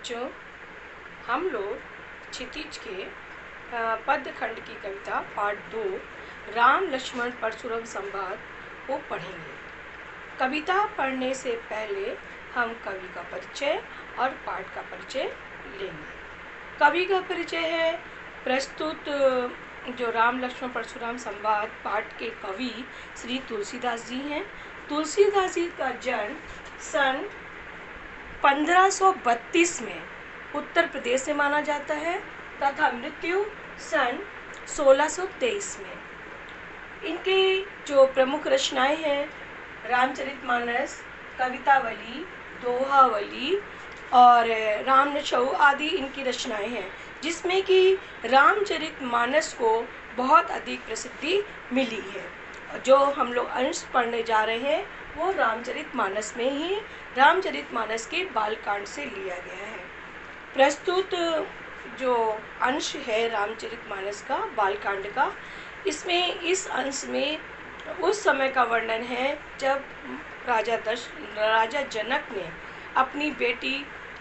बच्चों, हम लोग क्षितिज के पद्य खंड की कविता पाठ 2 राम लक्ष्मण परशुराम संवाद को पढ़ेंगे। कविता पढ़ने से पहले हम कवि का परिचय और पाठ का परिचय लेंगे। कवि का परिचय है प्रस्तुत जो राम लक्ष्मण परशुराम संवाद पाठ के कवि श्री तुलसीदास जी हैं। तुलसीदास जी का जन्म सन 1532 में उत्तर प्रदेश में माना जाता है तथा मृत्यु सन 1623 में। इनके जो प्रमुख रचनाएं हैं रामचरितमानस, कवितावली, दोहावली और रामनचौ आदि इनकी रचनाएं हैं, जिसमें कि रामचरितमानस को बहुत अधिक प्रसिद्धि मिली है। जो हम लोग अंश पढ़ने जा रहे हैं वो रामचरितमानस में ही रामचरितमानस के बालकांड से लिया गया है। प्रस्तुत जो अंश है रामचरितमानस का बालकांड का, इसमें इस अंश में उस समय का वर्णन है जब राजा जनक ने अपनी बेटी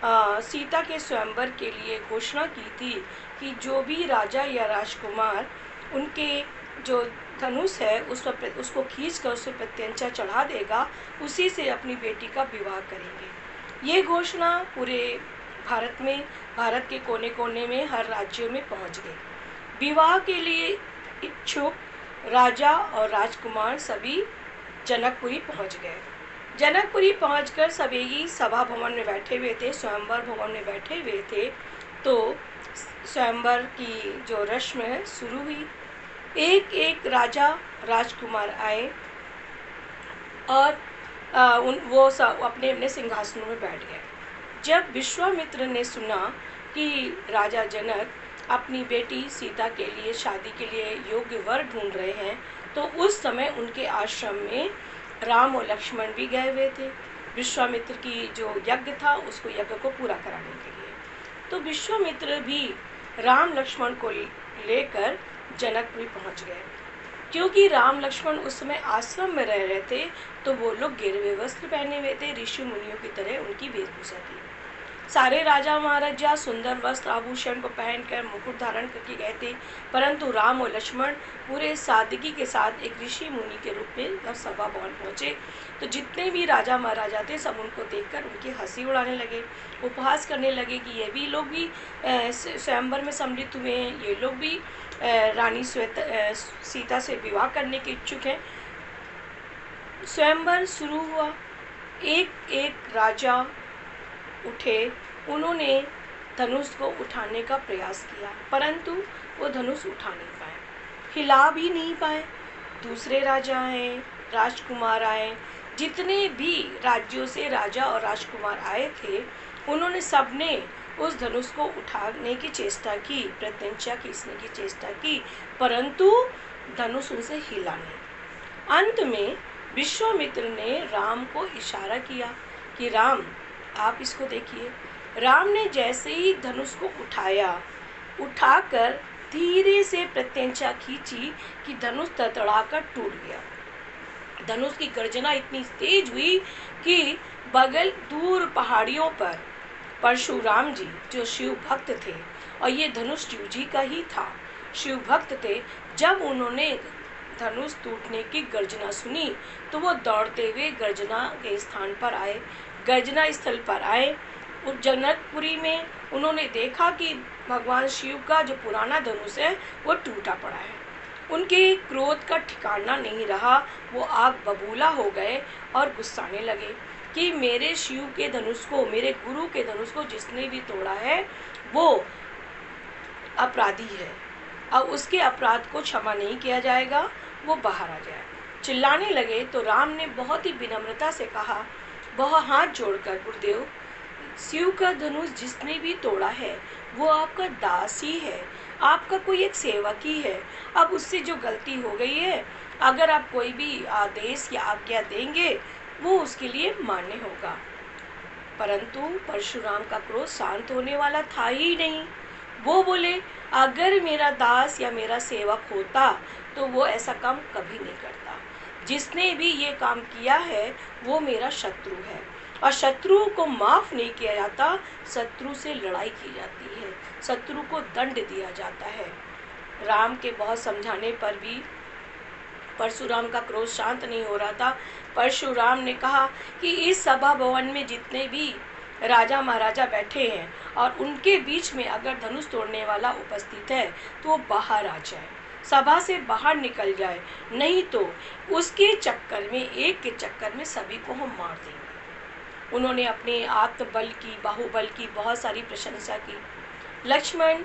सीता के स्वयंवर के लिए घोषणा की थी कि जो भी राजा या राजकुमार उनके जो धनुष है उसको खींच कर उस पर प्रत्यंचा चढ़ा देगा, उसी से अपनी बेटी का विवाह करेंगे। ये घोषणा पूरे भारत के कोने कोने में हर राज्यों में पहुंच गई। विवाह के लिए इच्छुक राजा और राजकुमार सभी जनकपुरी पहुंच गए। जनकपुरी पहुंचकर सभी सभा भवन में बैठे हुए थे, स्वयंवर भवन में बैठे हुए थे। तो स्वयंवर की जो रस्म है शुरू हुई। एक एक राजा राजकुमार आए और वो सब अपने अपने सिंहासनों में बैठ गए। जब विश्वामित्र ने सुना कि राजा जनक अपनी बेटी सीता के लिए शादी के लिए योग्य वर ढूंढ रहे हैं, तो उस समय उनके आश्रम में राम और लक्ष्मण भी गए हुए थे विश्वामित्र की जो यज्ञ था उसको यज्ञ को पूरा कराने के लिए। तो विश्वामित्र भी राम लक्ष्मण को लेकर जनकपुरी पहुंच गए। क्योंकि राम लक्ष्मण उस समय आश्रम में रह रहे थे तो वो लोग गिरवे वस्त्र पहने हुए थे, ऋषि मुनियों की तरह उनकी वेशभूषा थी। सारे राजा महाराजा सुंदर वस्त्र आभूषण को पहनकर मुकुट धारण करके गए थे, परंतु राम और लक्ष्मण पूरे सादगी के साथ एक ऋषि मुनि के रूप में सभा भवन पहुंचे। तो जितने भी राजा महाराजा थे सब उनको देखकर उनकी हंसी उड़ाने लगे, उपहास करने लगे कि ये भी लोग भी स्वयंवर में सम्मिलित हुए हैं, ये लोग भी रानी सीता से विवाह करने के इच्छुक हैं। स्वयंवर शुरू हुआ। एक एक राजा उठे, उन्होंने धनुष को उठाने का प्रयास किया, परंतु वो धनुष उठा नहीं पाए, हिला भी नहीं पाए। दूसरे राजा आए, राजकुमार आए, जितने भी राज्यों से राजा और राजकुमार आए थे उन्होंने सबने उस धनुष को उठाने की चेष्टा की, प्रत्यंचा खींचने की चेष्टा की, परंतु धनुष उनसे हिला नहीं। अंत में विश्वामित्र ने राम को इशारा किया कि राम आप इसको देखिए। राम ने जैसे ही धनुष को उठाकर धीरे से प्रत्यंचा खींची कि धनुष तड़तड़ाकर टूट गया। धनुष की गर्जना इतनी तेज हुई कि बगल दूर पहाड़ियों पर परशुराम जी जो शिव भक्त थे, और ये धनुष शिव जी का ही था, शिव भक्त थे, जब उन्होंने धनुष टूटने की गर्जना सुनी तो वो दौड़ते हुए गर्जना के स्थान पर आए, गर्जना स्थल पर आए। उस जनकपुरी में उन्होंने देखा कि भगवान शिव का जो पुराना धनुष है वो टूटा पड़ा है। उनके क्रोध का ठिकाना नहीं रहा, वो आग बबूला हो गए और गुस्साने लगे कि मेरे शिव के धनुष को, मेरे गुरु के धनुष को जिसने भी तोड़ा है वो अपराधी है, अब उसके अपराध को क्षमा नहीं किया जाएगा, वो बाहर आ जाए। चिल्लाने लगे तो राम ने बहुत ही विनम्रता से कहा, वह हाथ जोड़कर, गुरुदेव शिव का धनुष जिसने भी तोड़ा है वो आपका दास ही है, आपका कोई एक सेवक ही है। अब उससे जो गलती हो गई है, अगर आप कोई भी आदेश या आज्ञा देंगे वो उसके लिए मान्य होगा। परंतु परशुराम का क्रोध शांत होने वाला था ही नहीं। वो बोले, अगर मेरा दास या मेरा सेवक होता तो वो ऐसा काम कभी नहीं करता। जिसने भी ये काम किया है वो मेरा शत्रु है, और शत्रु को माफ नहीं किया जाता, शत्रु से लड़ाई की जाती है, शत्रु को दंड दिया जाता है। राम के बहुत समझाने पर भी परशुराम का क्रोध शांत नहीं हो रहा था। परशुराम ने कहा कि इस सभा भवन में जितने भी राजा महाराजा बैठे हैं और उनके बीच में अगर धनुष तोड़ने वाला उपस्थित है तो वो बाहर आ जाए, सभा से बाहर निकल जाए, नहीं तो उसके चक्कर में, एक के चक्कर में सभी को हम मार देंगे। उन्होंने अपने आत्मबल की, बाहुबल की बहुत सारी प्रशंसा की। लक्ष्मण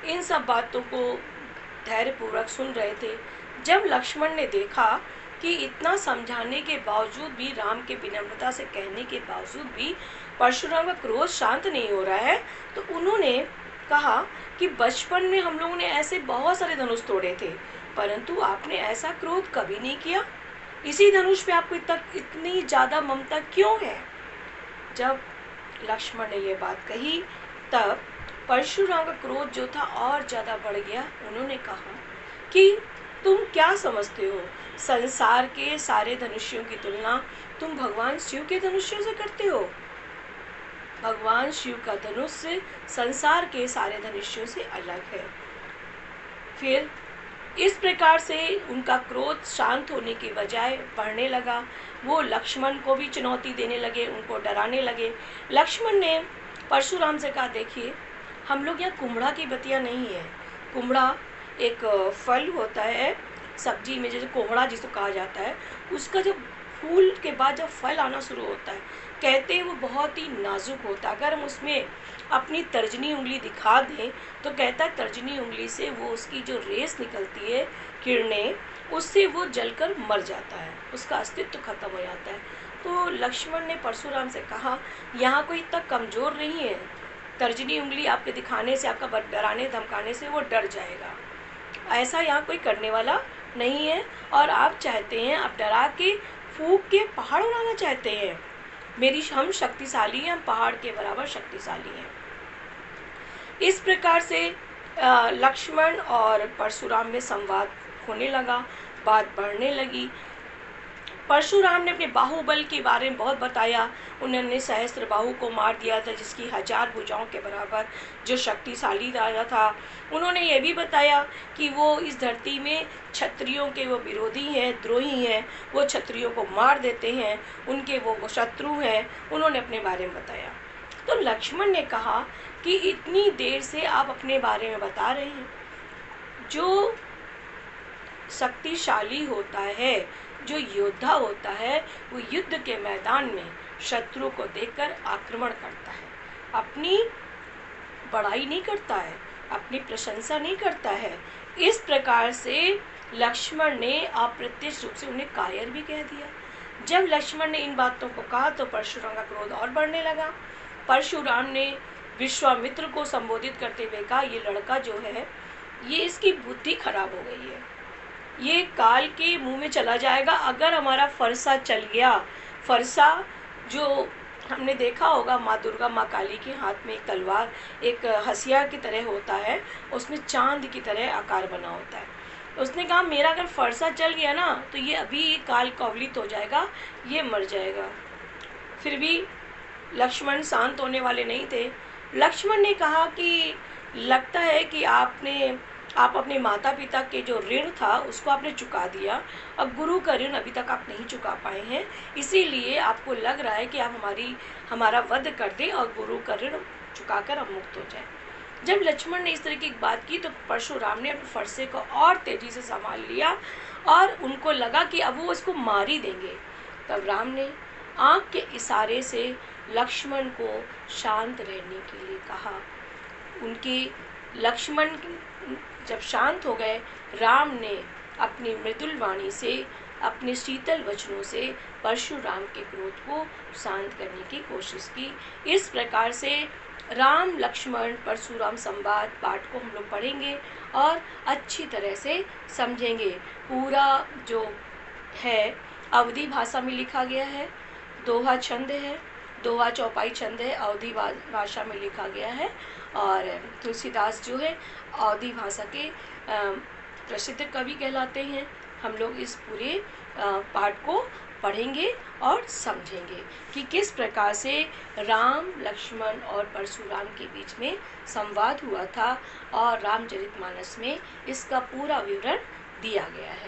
इन सब बातों को धैर्यपूर्वक सुन रहे थे। जब लक्ष्मण ने देखा कि इतना समझाने के बावजूद भी, राम के विनम्रता से कहने के बावजूद भी परशुराम का क्रोध शांत नहीं हो रहा है, तो उन्होंने कहा कि बचपन में हम लोगों ने ऐसे बहुत सारे धनुष तोड़े थे, परंतु आपने ऐसा क्रोध कभी नहीं किया। इसी धनुष पे आपको इतनी ज़्यादा ममता क्यों है? जब लक्ष्मण ने ये बात कही तब परशुराम का क्रोध जो था और ज़्यादा बढ़ गया। उन्होंने कहा कि तुम क्या समझते हो, संसार के सारे धनुष्यों की तुलना तुम भगवान शिव के धनुष्यों से करते हो? भगवान शिव का धनुष संसार के सारे धनुष्यों से अलग है। फिर इस प्रकार से उनका क्रोध शांत होने के बजाय बढ़ने लगा। वो लक्ष्मण को भी चुनौती देने लगे, उनको डराने लगे। लक्ष्मण ने परशुराम से कहा, देखिए हम लोग यहाँ कुम्हड़ा की बतिया नहीं है। कुम्हड़ा एक फल होता है सब्जी में, जैसे कोहड़ा जिसको कहा जाता है, उसका जब फूल के बाद जब फल आना शुरू होता है, कहते हैं वो बहुत ही नाजुक होता है। अगर हम उसमें अपनी तर्जनी उंगली दिखा दें तो कहता है तर्जनी उंगली से वो उसकी जो रेस निकलती है, किरणें, उससे वो जलकर मर जाता है, उसका अस्तित्व खत्म हो जाता है। तो लक्ष्मण ने परशुराम से कहा, यहाँ कोई इतना कमज़ोर नहीं है, तर्जनी उंगली आपके दिखाने से, आपका डराने धमकाने से वो डर जाएगा। ऐसा यहाँ कोई करने वाला नहीं है। और आप चाहते हैं, आप डरा के फूंक के पहाड़ उड़ाना चाहते हैं। हम शक्तिशाली हैं, हम पहाड़ के बराबर शक्तिशाली हैं। इस प्रकार से लक्ष्मण और परशुराम में संवाद होने लगा, बात बढ़ने लगी। परशुराम ने अपने बाहुबल के बारे में बहुत बताया। उन्होंने सहस्त्र बाहु को मार दिया था, जिसकी 1000 भुजाओं के बराबर जो शक्तिशाली राजा था। उन्होंने ये भी बताया कि वो इस धरती में क्षत्रियों के वो विरोधी हैं, द्रोही हैं, वो क्षत्रियों को मार देते हैं, उनके वो शत्रु हैं। उन्होंने अपने बारे में बताया। तो लक्ष्मण ने कहा कि इतनी देर से आप अपने बारे में बता रहे हैं, जो शक्तिशाली होता है, जो योद्धा होता है, वो युद्ध के मैदान में शत्रु को देखकर आक्रमण करता है, अपनी बड़ाई नहीं करता है, अपनी प्रशंसा नहीं करता है। इस प्रकार से लक्ष्मण ने अप्रत्यक्ष रूप से उन्हें कायर भी कह दिया। जब लक्ष्मण ने इन बातों को कहा तो परशुराम का क्रोध और बढ़ने लगा। परशुराम ने विश्वामित्र को संबोधित करते हुए कहा, ये लड़का जो है, ये इसकी बुद्धि खराब हो गई है, ये काल के मुंह में चला जाएगा। अगर हमारा फरसा चल गया, फरसा जो हमने देखा होगा, माँ दुर्गा, माँ काली के हाथ में एक तलवार, एक हसिया की तरह होता है, उसमें चांद की तरह आकार बना होता है। उसने कहा मेरा अगर फरसा चल गया ना तो ये अभी काल कवलित हो जाएगा, ये मर जाएगा। फिर भी लक्ष्मण शांत होने वाले नहीं थे। लक्ष्मण ने कहा कि लगता है कि आप अपने माता पिता के जो ऋण था उसको आपने चुका दिया, अब गुरु का ऋण अभी तक आप नहीं चुका पाए हैं, इसीलिए आपको लग रहा है कि आप हमारा वध कर दें और गुरु का ऋण चुकाकर हम मुक्त हो जाएं। जब लक्ष्मण ने इस तरह की बात की तो परशुराम ने अपने फरसे को और तेजी से संभाल लिया और उनको लगा कि अब वो इसको मार ही देंगे। तब राम ने आँख के इशारे से लक्ष्मण को शांत रहने के लिए कहा। उनके लक्ष्मण जब शांत हो गए, राम ने अपनी मृदुल वाणी से, अपने शीतल वचनों से परशुराम के क्रोध को शांत करने की कोशिश की। इस प्रकार से राम लक्ष्मण परशुराम संवाद पाठ को हम लोग पढ़ेंगे और अच्छी तरह से समझेंगे। पूरा जो है अवधी भाषा में लिखा गया है, दोहा छंद है, दोहा चौपाई छंद है, अवधी भाषा में लिखा गया है। और तुलसीदास जो है अवधी भाषा के प्रसिद्ध कवि कहलाते हैं। हम लोग इस पूरे पाठ को पढ़ेंगे और समझेंगे कि किस प्रकार से राम, लक्ष्मण और परशुराम के बीच में संवाद हुआ था और रामचरितमानस में इसका पूरा विवरण दिया गया है।